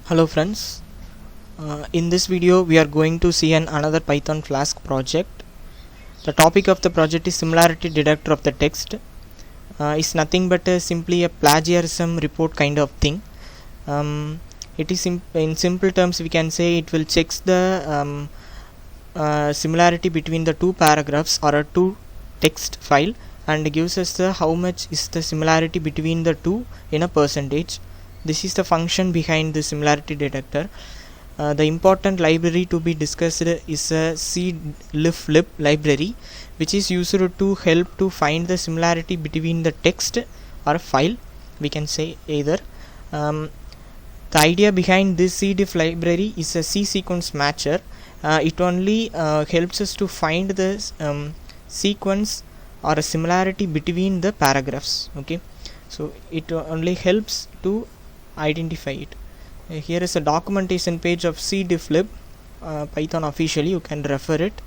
Hello friends, in this video we are going to see another Python Flask project. The topic of the project is similarity detector of the text. It's nothing but simply a plagiarism report kind of thing. It is in simple terms we can say it will check the similarity between the two paragraphs or a two text file and gives us the how much is the similarity between the two in a percentage. This is the function behind the similarity detector. The important library to be discussed is a cdiflib library, which is used to help to find the similarity between the text or a file. We can say either. The idea behind this cdiff library is a C sequence matcher. It only helps us to find the sequence or a similarity between the paragraphs. Okay, so it only helps to identify it. Here is a documentation page of cdiflib Python officially. You can refer it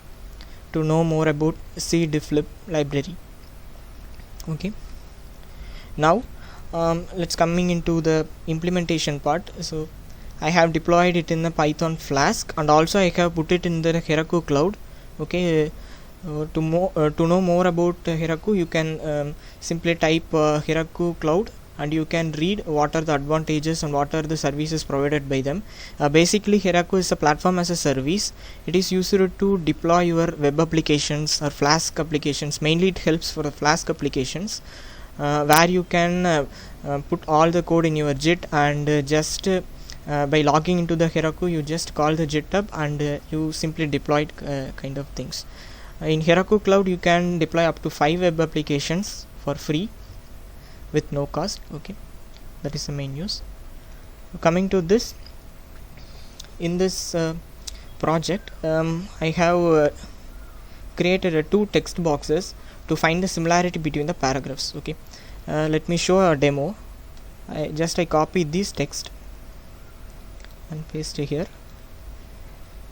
to know more about cdiflib library. Okay, now let's coming into the implementation part. So I have deployed it in the Python Flask and also I have put it in the Heroku cloud. Okay, to know more about Heroku, you can simply type Heroku cloud and you can read what are the advantages and what are the services provided by them. Basically Heroku is a platform as a service. It is used to deploy your web applications or Flask applications. Mainly it helps for the Flask applications where you can put all the code in your JIT and just by logging into the Heroku you just call the JIT up and you simply deploy kind of things. In Heroku cloud you can deploy up to 5 web applications for free with no cost. Okay, that is the main use. Coming to this, in this project I have created two text boxes to find the similarity between the paragraphs. Okay, let me show a demo. I copy this text and paste it here.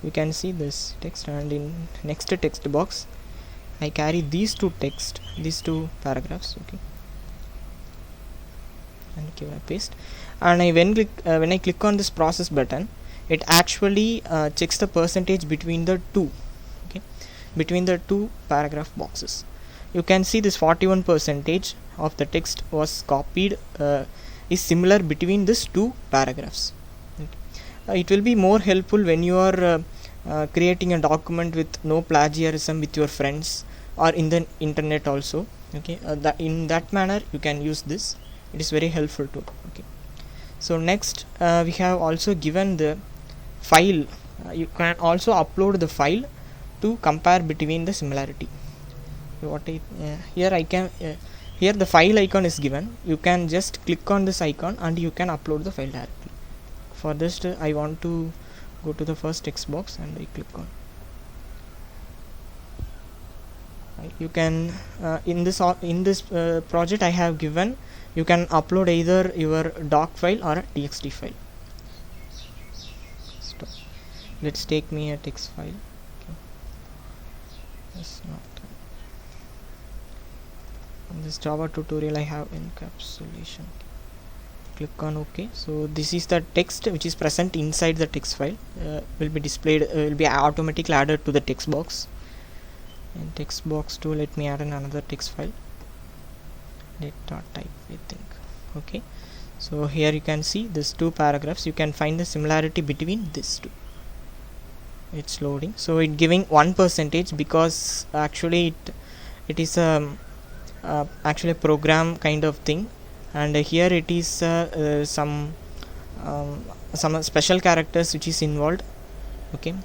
You can see this text, and in next text box I carry these two paragraphs. Okay, and give a paste, and when I click on this process button, it actually checks the percentage between the two. Okay, between the two paragraph boxes. You can see this 41% of the text was copied is similar between these two paragraphs. Okay. It will be more helpful when you are creating a document with no plagiarism with your friends or in the internet also. Okay, in that manner you can use this. It is very helpful too. Okay, so next we have also given the file. You can also upload the file to compare between the similarity. Here the file icon is given. You can just click on this icon and you can upload the file directly. For this I want to go to the first text box and I click on. You can in this project I have given, you can upload either your doc file or a txt file. Stop. Let's take me a text file. Okay. That's not in this Java tutorial I have encapsulation. Click on OK. So this is the text which is present inside the text file. Will be displayed, will be automatically added to the text box. In text box 2, let me add another text file. Data type, I think. Okay, so here you can see these two paragraphs. You can find the similarity between these two. It's loading, so it giving 1% because actually it is actually a program kind of thing, and here it is some special characters which is involved. Okay,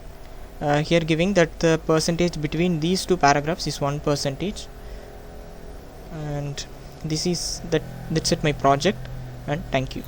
here giving that the percentage between these two paragraphs is 1%, and this is that's it my project, and thank you.